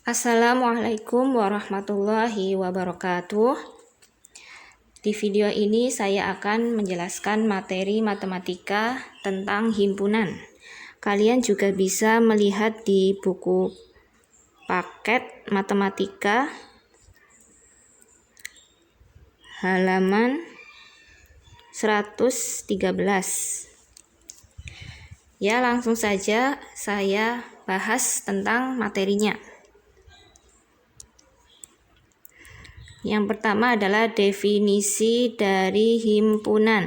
Assalamualaikum warahmatullahi wabarakatuh. Di video ini saya akan menjelaskan materi matematika tentang himpunan. Kalian juga bisa melihat di buku paket matematika halaman 113. Ya, langsung saja saya bahas tentang materinya. Yang pertama adalah definisi dari himpunan.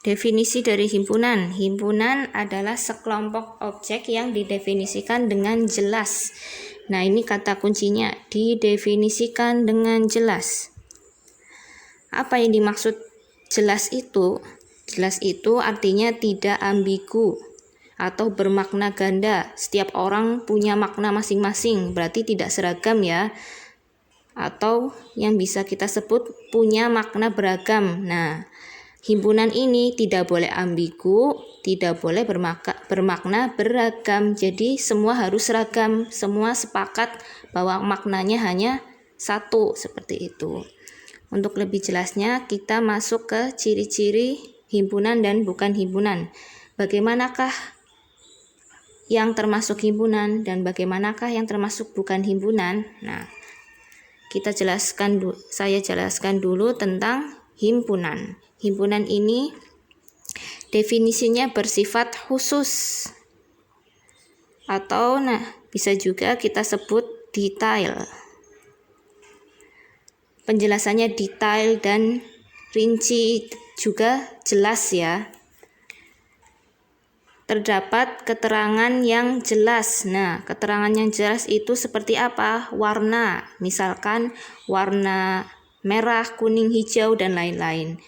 Definisi dari himpunan. Himpunan adalah sekelompok objek yang didefinisikan dengan jelas. Nah, ini kata kuncinya, didefinisikan dengan jelas. Apa yang dimaksud jelas itu? Jelas itu artinya tidak ambigu atau bermakna ganda. Setiap orang punya makna masing-masing, berarti tidak seragam ya. Atau yang bisa kita sebut punya makna beragam. Nah, himpunan ini tidak boleh ambigu, tidak boleh bermakna beragam. Jadi semua harus seragam, semua sepakat bahwa maknanya hanya satu, seperti itu. Untuk lebih jelasnya, kita masuk ke ciri-ciri himpunan dan bukan himpunan. Bagaimanakah yang termasuk himpunan dan bagaimanakah yang termasuk bukan himpunan? Nah, saya jelaskan dulu tentang himpunan. Himpunan ini definisinya bersifat khusus atau bisa juga kita sebut detail. Penjelasannya detail dan rinci juga jelas ya. Terdapat keterangan yang jelas. Nah, keterangan yang jelas itu seperti apa? Warna, misalkan warna merah, kuning, hijau, dan lain-lain.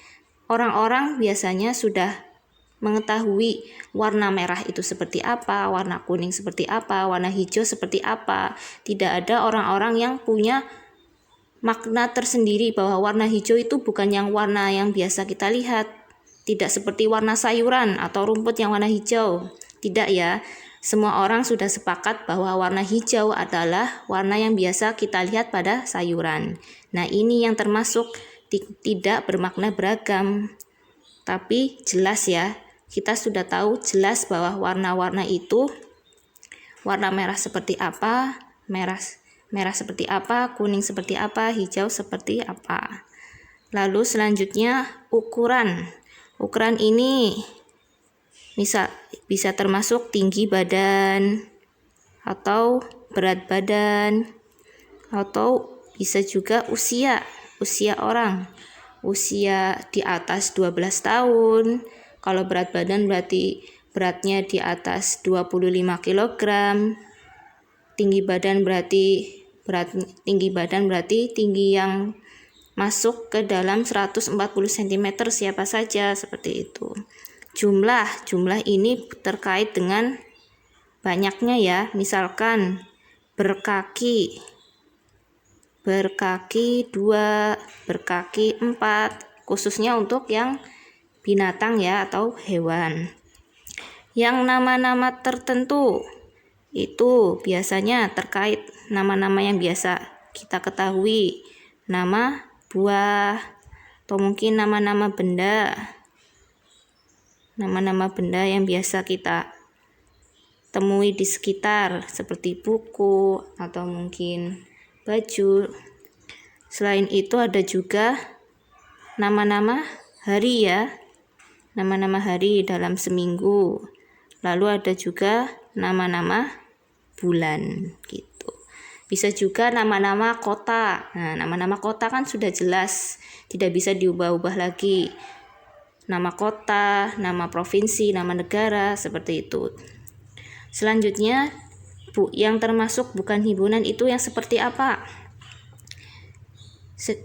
Orang-orang biasanya sudah mengetahui warna merah itu seperti apa, warna kuning seperti apa, warna hijau seperti apa. Tidak ada orang-orang yang punya makna tersendiri bahwa warna hijau itu bukan yang warna yang biasa kita lihat. Tidak seperti warna sayuran atau rumput yang warna hijau. Tidak ya. Semua orang sudah sepakat bahwa warna hijau adalah warna yang biasa kita lihat pada sayuran. Nah, ini yang termasuk tidak bermakna beragam. Tapi jelas ya. Kita sudah tahu jelas bahwa warna-warna itu, warna merah seperti apa, merah seperti apa, kuning seperti apa, hijau seperti apa. Lalu selanjutnya ukuran. Ukuran ini bisa termasuk tinggi badan atau berat badan, atau bisa juga usia orang. Usia di atas 12 tahun. Kalau berat badan berarti beratnya di atas 25 kg. Tinggi badan berarti tinggi yang masuk ke dalam 140 cm siapa saja, seperti itu. Jumlah ini terkait dengan banyaknya ya. Misalkan berkaki 2, berkaki 4, khususnya untuk yang binatang ya atau hewan. Yang nama-nama tertentu itu biasanya terkait nama-nama yang biasa kita ketahui, nama buah, atau mungkin nama-nama benda. Nama-nama benda yang biasa kita temui di sekitar, seperti buku atau mungkin baju. Selain itu ada juga nama-nama hari ya. Nama-nama hari dalam seminggu. Lalu ada juga nama-nama bulan gitu. Bisa juga nama-nama kota. Nah, nama-nama kota kan sudah jelas, tidak bisa diubah-ubah lagi. Nama kota, nama provinsi, nama negara, seperti itu. Selanjutnya, yang termasuk bukan himpunan itu yang seperti apa?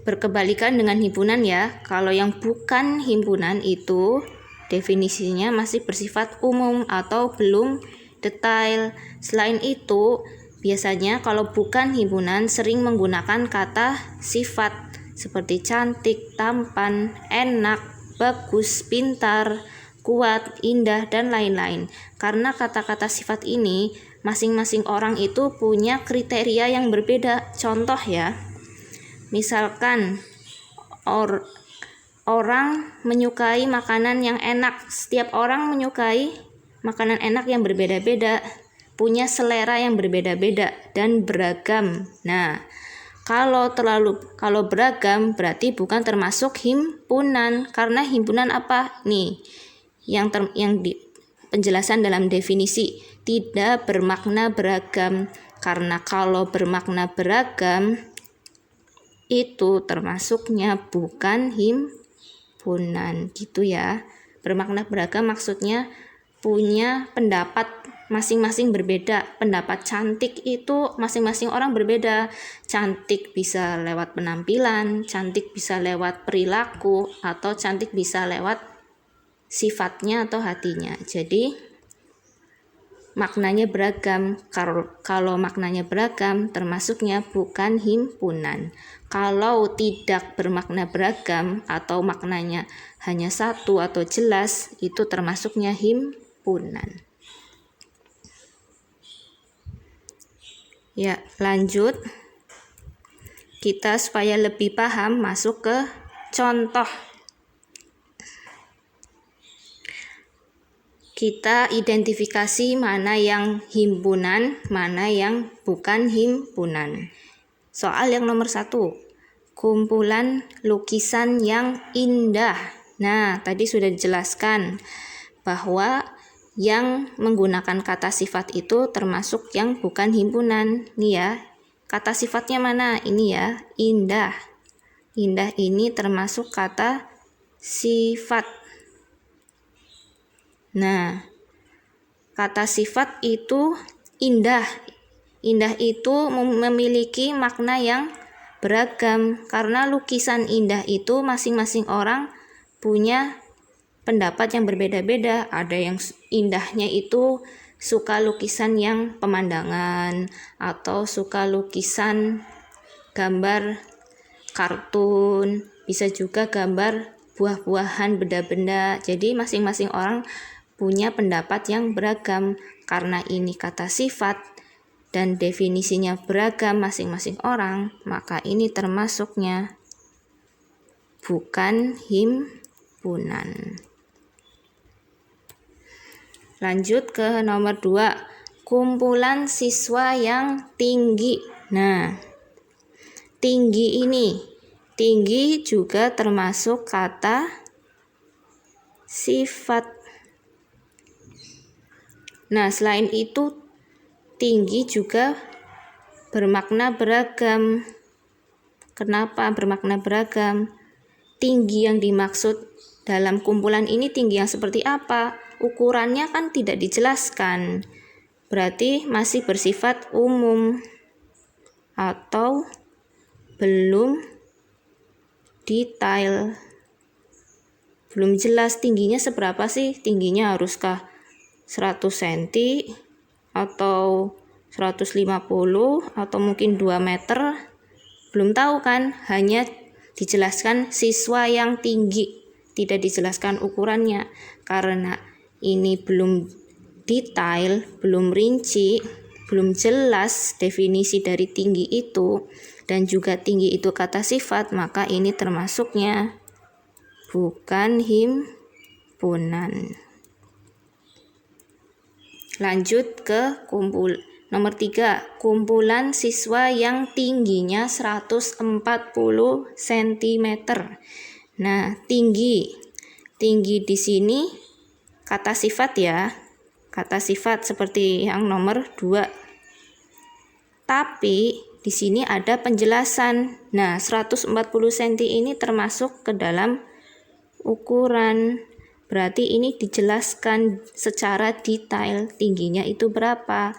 Berkebalikan dengan himpunan ya. Kalau yang bukan himpunan itu definisinya masih bersifat umum atau belum detail. Selain itu, biasanya kalau bukan himpunan sering menggunakan kata sifat seperti cantik, tampan, enak, bagus, pintar, kuat, indah, dan lain-lain. Karena kata-kata sifat ini masing-masing orang itu punya kriteria yang berbeda. Contoh ya, misalkan orang menyukai makanan yang enak. Setiap orang menyukai makanan enak yang berbeda-beda, punya selera yang berbeda-beda dan beragam. Nah, kalau beragam berarti bukan termasuk himpunan. Karena himpunan apa? Nih, yang penjelasan dalam definisi, tidak bermakna beragam. Karena kalau bermakna beragam itu termasuknya bukan himpunan, gitu ya. Bermakna beragam maksudnya punya pendapat masing-masing berbeda. Pendapat cantik itu masing-masing orang berbeda. Cantik bisa lewat penampilan, cantik bisa lewat perilaku, atau cantik bisa lewat sifatnya atau hatinya. Jadi maknanya beragam. Kalau maknanya beragam termasuknya bukan himpunan. Kalau tidak bermakna beragam atau maknanya hanya satu atau jelas, itu termasuknya himpunan. Ya, lanjut. Kita supaya lebih paham masuk ke contoh. Kita identifikasi mana yang himpunan, mana yang bukan himpunan. Soal yang nomor 1, kumpulan lukisan yang indah. Nah, tadi sudah dijelaskan bahwa yang menggunakan kata sifat itu termasuk yang bukan himpunan. Nih ya, kata sifatnya mana? Ini ya, indah. Indah ini termasuk kata sifat. Nah, kata sifat itu indah. Indah itu memiliki makna yang beragam. Karena lukisan indah itu masing-masing orang punya pendapat yang berbeda-beda. Ada yang indahnya itu suka lukisan yang pemandangan, atau suka lukisan gambar kartun, bisa juga gambar buah-buahan, benda-benda. Jadi masing-masing orang punya pendapat yang beragam. Karena ini kata sifat dan definisinya beragam masing-masing orang, maka ini termasuknya bukan himpunan. Lanjut ke nomor 2, kumpulan siswa yang tinggi. Nah, tinggi juga termasuk kata sifat. Nah, selain itu tinggi juga bermakna beragam. Kenapa bermakna beragam? Tinggi yang dimaksud dalam kumpulan ini tinggi yang seperti apa? Ukurannya kan tidak dijelaskan. Berarti masih bersifat umum atau belum detail. Belum jelas tingginya seberapa sih? Tingginya haruskah 100 cm atau 150 atau mungkin 2 meter? Belum tahu kan? Hanya dijelaskan siswa yang tinggi, tidak dijelaskan ukurannya. Karena ini belum detail, belum rinci, belum jelas definisi dari tinggi itu, dan juga tinggi itu kata sifat, maka ini termasuknya bukan himpunan. Lanjut ke nomor 3, kumpulan siswa yang tingginya 140 cm. Nah, tinggi di sini kata sifat ya. Kata sifat seperti yang nomor 2. Tapi di sini ada penjelasan. Nah, 140 cm ini termasuk ke dalam ukuran. Berarti ini dijelaskan secara detail tingginya itu berapa.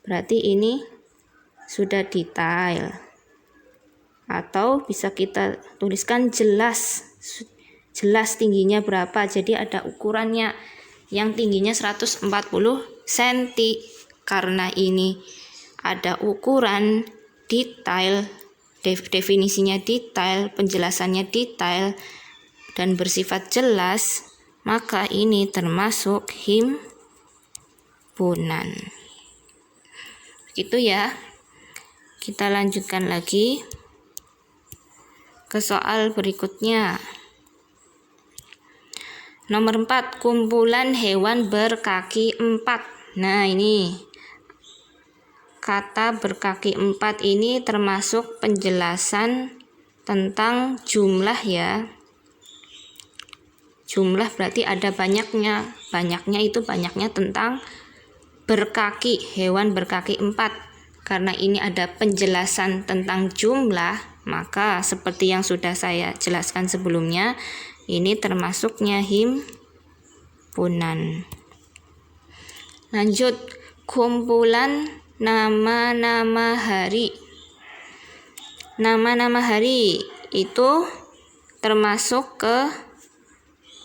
Berarti ini sudah detail. Atau bisa kita tuliskan jelas tingginya berapa. Jadi ada ukurannya. Yang tingginya 140 cm. Karena ini ada ukuran detail, definisinya detail, penjelasannya detail dan bersifat jelas, maka ini termasuk himpunan. Begitu ya. Kita lanjutkan lagi ke soal berikutnya. Nomor 4, kumpulan hewan berkaki 4. Nah, ini kata berkaki 4 ini termasuk penjelasan tentang jumlah ya. Jumlah berarti ada banyaknya. Banyaknya itu banyaknya tentang berkaki, hewan berkaki 4. Karena ini ada penjelasan tentang jumlah, maka seperti yang sudah saya jelaskan sebelumnya, ini termasuknya himpunan. Lanjut, kumpulan nama-nama hari. Nama-nama hari itu termasuk ke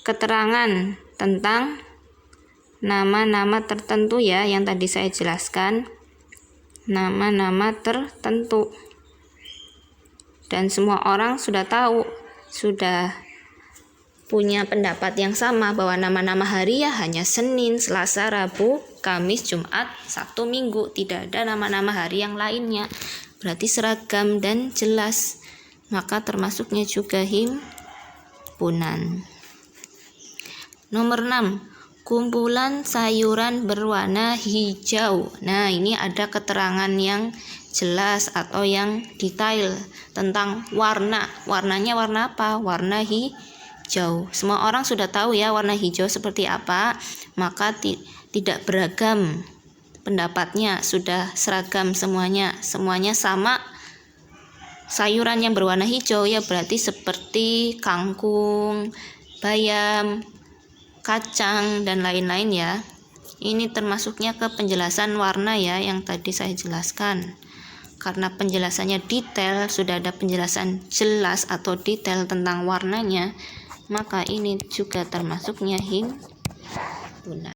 keterangan tentang nama-nama tertentu ya, yang tadi saya jelaskan. Nama-nama tertentu. Dan semua orang sudah tahu, sudah punya pendapat yang sama bahwa nama-nama hari ya hanya Senin, Selasa, Rabu, Kamis, Jumat, Sabtu, Minggu. Tidak ada nama-nama hari yang lainnya. Berarti seragam dan jelas. Maka termasuknya juga himpunan. Nomor 6. Kumpulan sayuran berwarna hijau. Nah, ini ada keterangan yang jelas atau yang detail tentang warna. Warnanya warna apa? Warna hijau. Semua orang sudah tahu ya warna hijau seperti apa. Maka tidak beragam pendapatnya, sudah seragam semuanya. Semuanya sama. Sayuran yang berwarna hijau ya berarti seperti kangkung, bayam, kacang, dan lain-lain ya. Ini termasuknya ke penjelasan warna ya yang tadi saya jelaskan. Karena penjelasannya detail, sudah ada penjelasan jelas atau detail tentang warnanya, maka ini juga termasuknya himpunan.